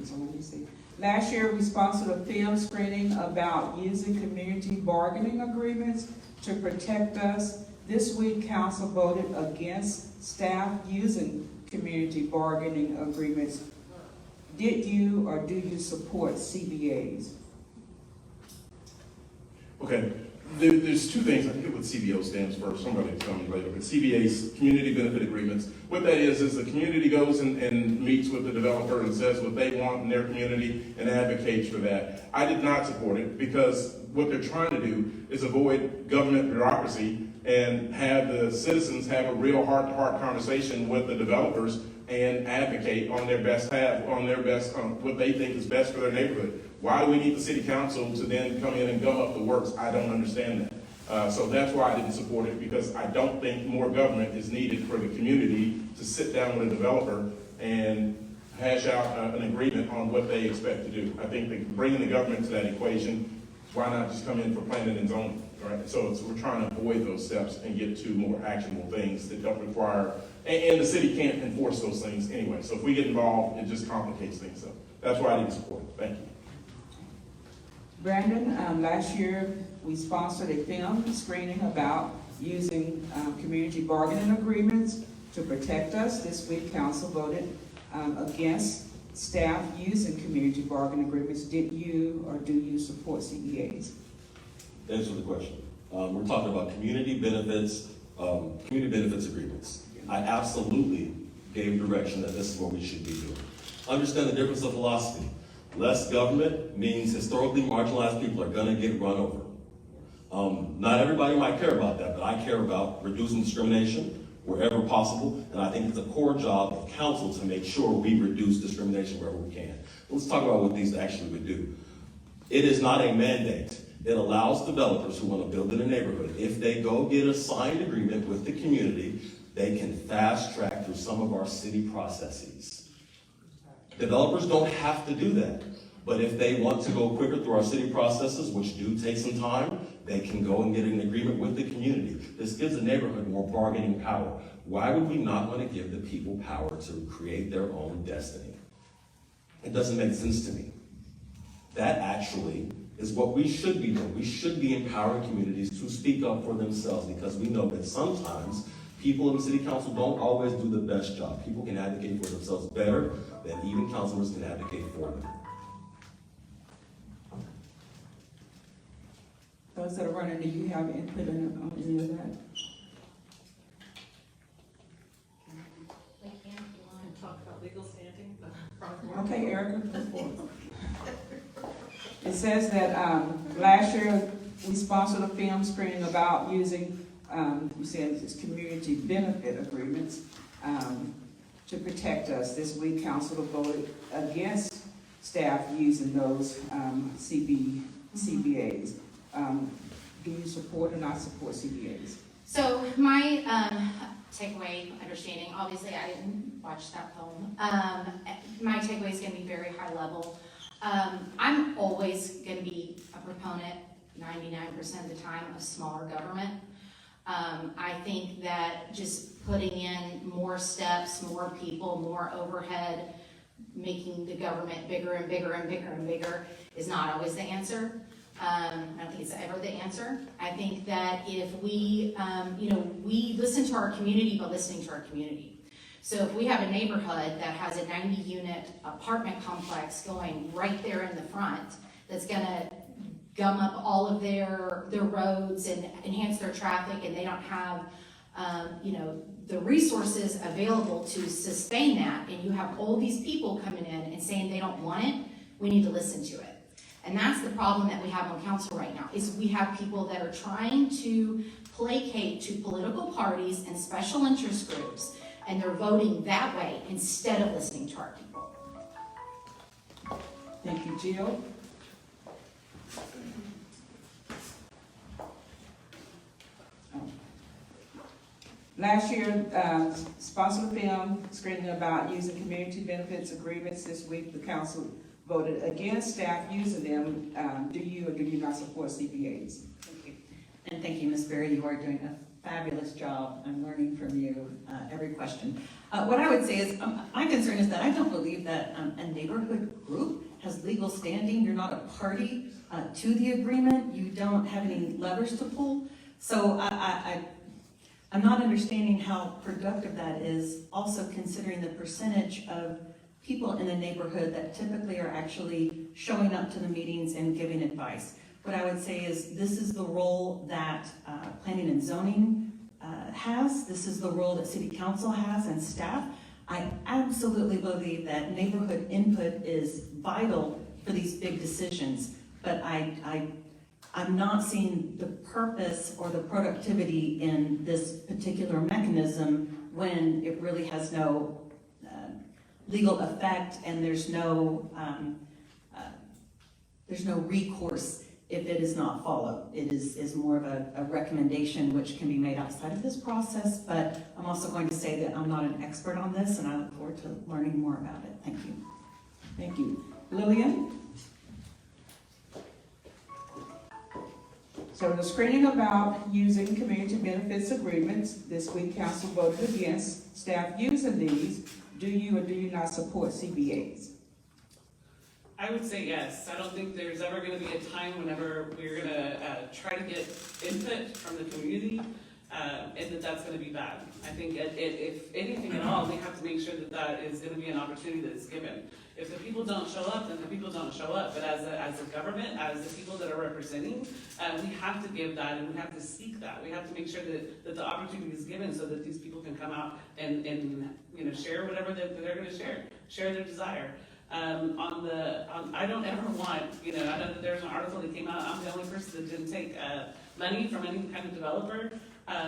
So let me see. Last year, we sponsored a film screening about using community bargaining agreements to protect us. This week, council voted against staff using community bargaining agreements. Did you or do you support CBAs? Okay, there's two things. I forget what CBO stands for. Somebody tell me later. But CBAs, community benefit agreements. What that is the community goes and meets with the developer and says what they want in their community and advocates for that. I did not support it because what they're trying to do is avoid government bureaucracy and have the citizens have a real heart-to-heart conversation with the developers and advocate on their best what they think is best for their neighborhood. Why do we need the city council to then come in and gum up the works? I don't understand that. So that's why I didn't support it, because I don't think more government is needed for the community to sit down with a developer and hash out an agreement on what they expect to do. I think that bringing the government to that equation, why not just come in for planning and zoning, right? So we're trying to avoid those steps and get to more actionable things that don't require, and the city can't enforce those things anyway. So if we get involved, it just complicates things. So that's why I didn't support it. Thank you. Brandon, last year we sponsored a film screening about using community bargaining agreements to protect us. This week, council voted against staff using community bargaining agreements. Did you or do you support CBAs? Thanks for the question. We're talking about community benefits agreements. I absolutely gave direction that this is what we should be doing. Understand the difference of philosophy. Less government means historically marginalized people are gonna get run over. Not everybody might care about that, but I care about reducing discrimination wherever possible, and I think it's a core job of council to make sure we reduce discrimination wherever we can. Let's talk about what these actually would do. It is not a mandate. It allows developers who want to build in a neighborhood, if they go get a signed agreement with the community, they can fast track through some of our city processes. Developers don't have to do that, but if they want to go quicker through our city processes, which do take some time, they can go and get an agreement with the community. This gives the neighborhood more bargaining power. Why would we not want to give the people power to create their own destiny? It doesn't make sense to me. That actually is what we should be doing. We should be empowering communities to speak up for themselves, because we know that sometimes people in the city council don't always do the best job. People can advocate for themselves better than even councilors can advocate for them. Those that are running, do you have input on any of that? If you want to talk about legal standing. Okay, Erica, go forward. It says that last year we sponsored a film screening about using, you said it's community benefit agreements to protect us. This week, council voted against staff using those CBAs. Do you support or not support CBAs? So my takeaway understanding, obviously I didn't watch that film. My takeaway is going to be very high level. I'm always going to be a proponent 99% of the time of smaller government. I think that just putting in more steps, more people, more overhead, making the government bigger and bigger and bigger and bigger is not always the answer. I don't think it's ever the answer. I think that if we, we listen to our community by listening to our community. So if we have a neighborhood that has a 90-unit apartment complex going right there in the front, that's gonna gum up all of their roads and enhance their traffic, and they don't have, the resources available to sustain that, and you have all these people coming in and saying they don't want it, we need to listen to it. And that's the problem that we have on council right now, is we have people that are trying to placate to political parties and special interest groups, and they're voting that way instead of listening to our people. Thank you, Jill. Last year, sponsored a film screening about using community benefits agreements. This week, the council voted against staff using them. Do you or do you not support CBAs? And thank you, Ms. Berry. You are doing a fabulous job. I'm learning from you every question. What I would say is, my concern is that I don't believe that a neighborhood group has legal standing. You're not a party to the agreement. You don't have any levers to pull. So I'm not understanding how productive that is, also considering the percentage of people in the neighborhood that typically are actually showing up to the meetings and giving advice. What I would say is this is the role that planning and zoning has. This is the role that city council has and staff. I absolutely believe that neighborhood input is vital for these big decisions, but I'm not seeing the purpose or the productivity in this particular mechanism when it really has no legal effect and there's no recourse if it is not followed. It is more of a recommendation which can be made outside of this process, but I'm also going to say that I'm not an expert on this and I look forward to learning more about it. Thank you. Thank you. Lilyan? So the screening about using community benefits agreements, this week council voted against staff using these. Do you or do you not support CBAs? I would say yes. I don't think there's ever going to be a time whenever we're going to try to get input from the community and that's going to be bad. I think if anything at all, we have to make sure that is going to be an opportunity that is given. If the people don't show up, then the people don't show up. But as a government, as the people that are representing, we have to give that and we have to seek that. We have to make sure that the opportunity is given so that these people can come out and share whatever they're going to share their desire. I don't ever want, I know that there's an article that came out, I'm the only person that didn't take money from any kind of developer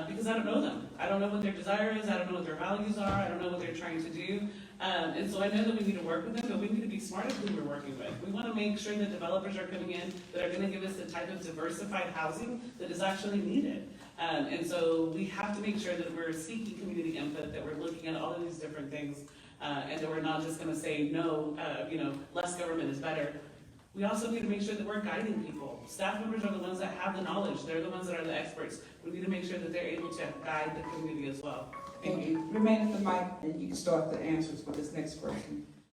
because I don't know them. I don't know what their desire is, I don't know what their values are, I don't know what they're trying to do. And so I know that we need to work with them, but we need to be smart with who we're working with. We want to make sure that developers are coming in that are going to give us the type of diversified housing that is actually needed. And so we have to make sure that we're seeking community input, that we're looking at all of these different things. And that we're not just going to say, no, less government is better. We also need to make sure that we're guiding people. Staff members are the ones that have the knowledge. They're the ones that are the experts. We need to make sure that they're able to guide the community as well. Thank you. Remain at the mic and you can start the answers for this next question.